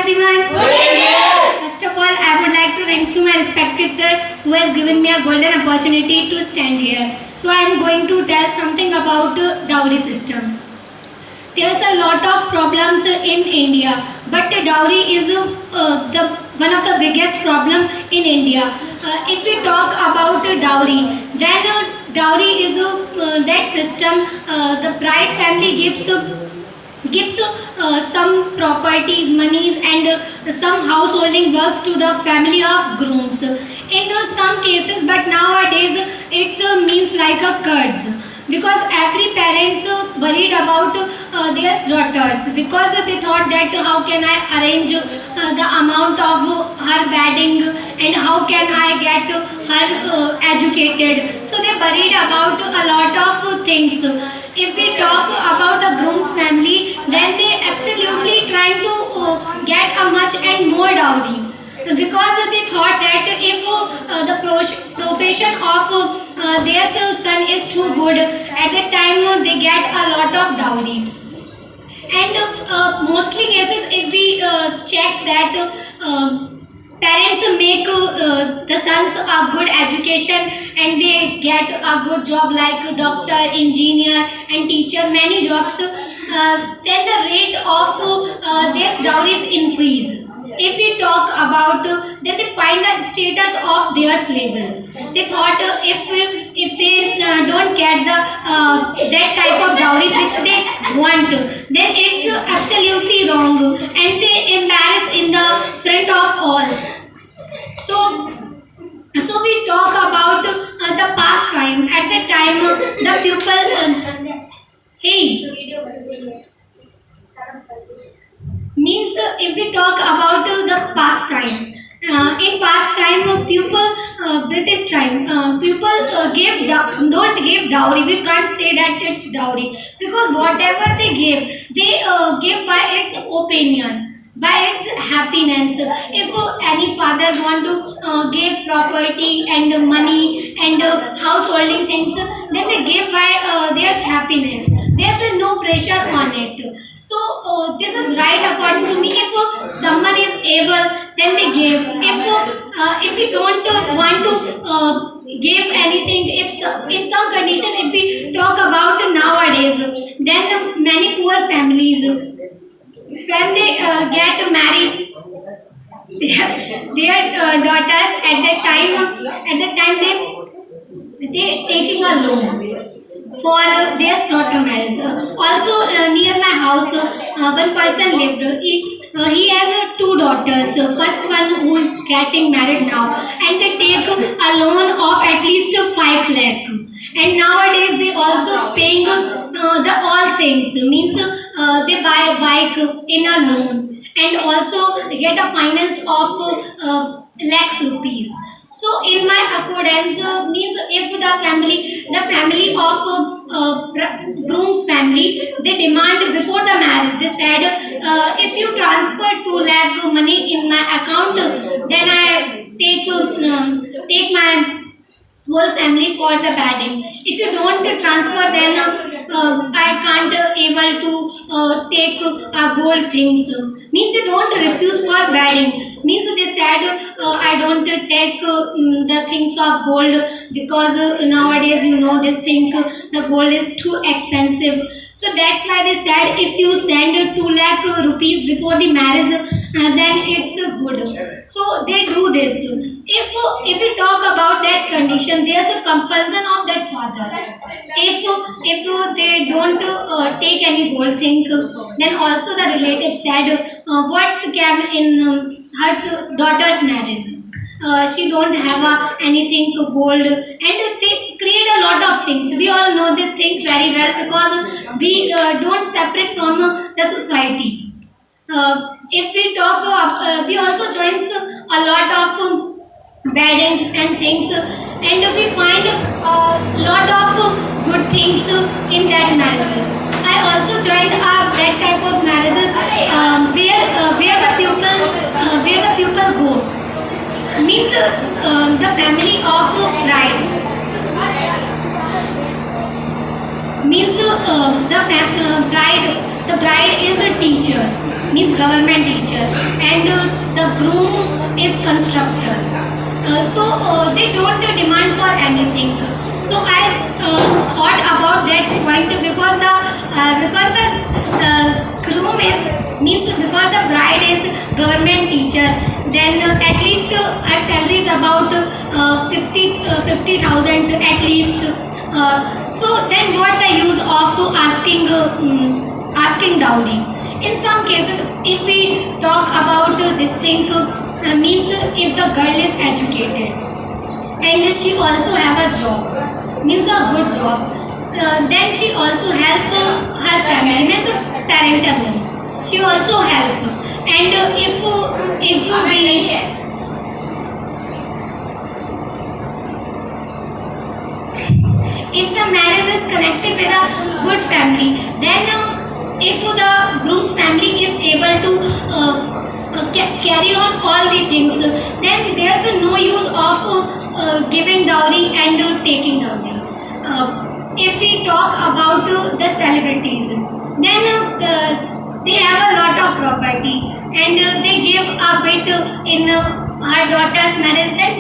everyone. Good evening. First of all, I would like to thanks to my respected sir who has given me a golden opportunity to stand here. So I am going to tell something about dowry system. There's a lot of problems in India, but dowry is the one of the biggest problem in India. If we talk about dowry, then dowry is that system. The bride family gives some properties, monies, and some householding works to the family of grooms. In some cases, but nowadays it means like a curse, because every parents worried about their daughters, because they thought that how can I arrange the amount of her bedding and how can I get her educated. So they worried about a lot of things. If we talk about the groom's family, then they absolutely trying to get a much and more dowry, because they thought that if the profession of their son is too good, at that time they get a lot of dowry. And mostly cases, if we check that parents make the sons a good education and they get a good job like doctor, engineer and teacher, many jobs, then the rate of these dowries increase. If we talk about then they find the status of their label. They thought if they don't get the that type of dowry which they want, then it's absolutely wrong and they embarrass in the front of all. So we talk about the past time. At that time, the people means if we talk about the past time, in past time people British time, people don't give dowry. We can't say that it's dowry, because whatever they give by its opinion, by its happiness. If any father want to give property and money and householding things, then they give by their happiness. There's no pressure on it. So this is right according to me. If someone is able, then they give. If we don't want to give anything, in some condition, if we talk about nowadays, then many poor families, when they get married, their daughters at that time they taking a loan for their daughter marriage. Also near my house, one person lived. He has two daughters. First one who is getting married now, and they take a loan of at least 5 lakh. And nowadays they also paying the all things. Means they buy a bike in a loan, and also get a finance of lakhs rupees. So in my accordance, means if the family of groom's family, they demand before the marriage. They said, if you transfer 2 lakh money in my account, then I take my whole family for the wedding. If you don't transfer, then I can't able to take gold things. Means they don't refuse for wedding. Means they said, I don't take the things of gold, because nowadays this thing, the gold is too expensive. So that's why they said, if you send 2 lakh rupees before the marriage, then it's good. So they do this. If we talk about that condition, there's a compulsion of that father. If they don't take any gold thing, then also the relative said, what's came in her daughter's marriage? She don't have anything gold, and they create a lot of things. We all know this thing very well, because we don't separate from the society. If we talk, we also joins a lot of weddings and things, and we find a lot of good things in that marriages. I also joined that type of marriages where the people go. Means the family of bride. Means the bride is a teacher, means government teacher, and constructor. They don't demand for anything. So I thought about that point because the groom is means because the bride is government teacher, then at least her salary is about 50,000 at least. So then what the use of asking dowry? In some cases, if we talk about this thing, means if the girl is educated and she also have a job, means a good job, then she also help her family, means parental. She also help, and if we if the marriage is connected with a good family, then if the groom's family is able to carry on all the things, then there's no use of giving dowry and taking dowry. If we talk about the celebrities, then they have a lot of property and they give a bit in her daughter's marriage, then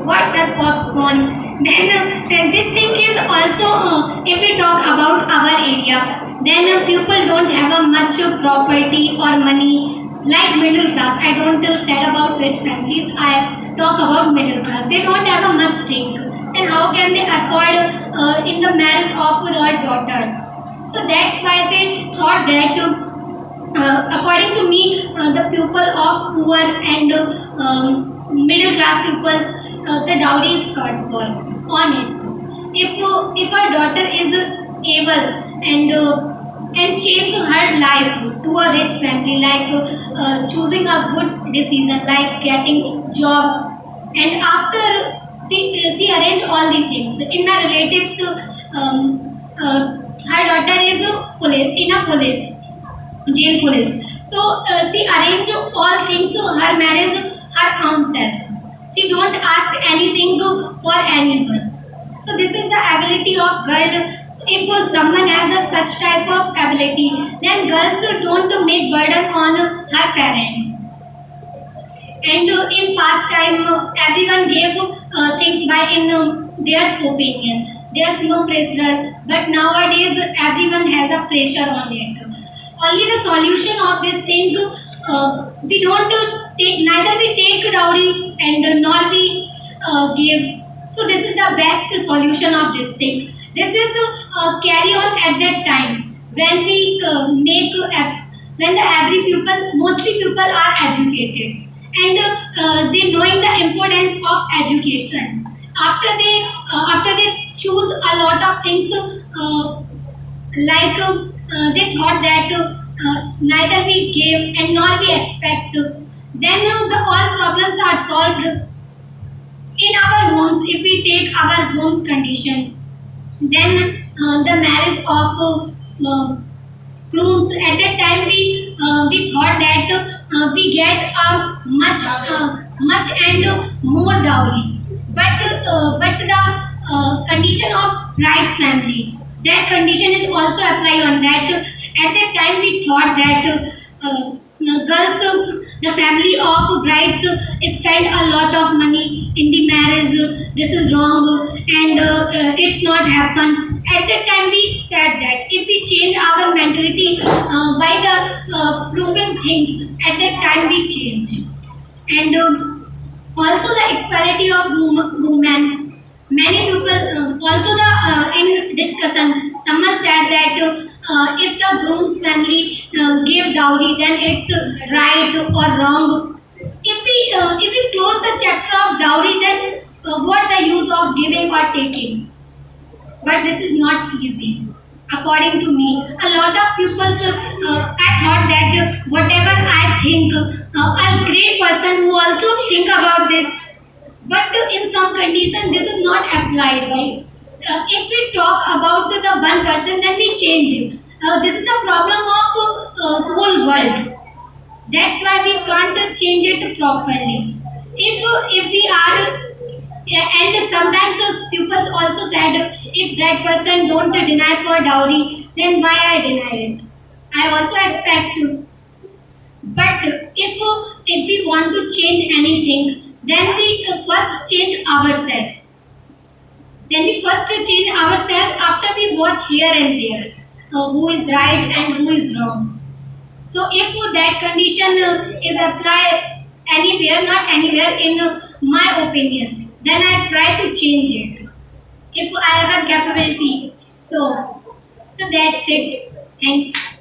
what's her popcorn? Then this thing is also, if we talk about our area, then people don't have a much property or money like middle class. I don't said about rich families, I talk about middle class. They don't have a much thing. Then how can they afford in the marriage of their daughters? So that's why they thought that according to me, the people of poor and middle class peoples, the dowry is cursed for on it. If a daughter is able and change her life to a rich family, like choosing a good decision, like getting job, and after she arrange all the things in my relatives, her daughter is a police jail police. So she arrange all things, her marriage, her own self. She don't ask anything for anyone. So this is the ability of girl. So if someone has a such type of ability, then girls don't make burden on her parents. And in past time, everyone gave things by in their opinion. There's no pressure, but nowadays everyone has a pressure on it. Only the solution of this thing, we don't take, neither we take dowry and nor we give. So this is the best solution of this thing. This is carry on at that time when we make when the every people, mostly people are educated and they knowing the importance of education. After they choose a lot of things, like they thought that neither we give and nor we expect, then the all problems are solved in our homes. If we take our homes condition, then the marriage of grooms, at that time we thought that we get much and more dowry, but the condition of bride's family, that condition is also apply on that. At that time we thought that girls, the family of brides spend a lot of money in the marriage. This is wrong and it's not happen. At that time we said that if we change our mentality by the proving things, at that time we change. And also the equality of women. Many people also the in discussion, someone said that if the groom's family give dowry, then it's right or wrong. If we close the chapter of dowry, then what the use of giving or taking? But this is not easy. According to me, a lot of people, I thought that whatever I think, a great person who also think about this, but in some condition this is not applied. Right? If we talk about the one person, then we change it. This is the problem of whole world. That's why we can't change it properly. If we are, and sometimes those pupils also said, if that person don't deny for dowry, then why I deny it? I also expect to. But if we want to change anything, then we first change ourselves. Then we first change ourselves after we watch here and there who is right and who is wrong. So if that condition is applied anywhere, not anywhere in my opinion, then I try to change it if I have a capability. So that's it. Thanks.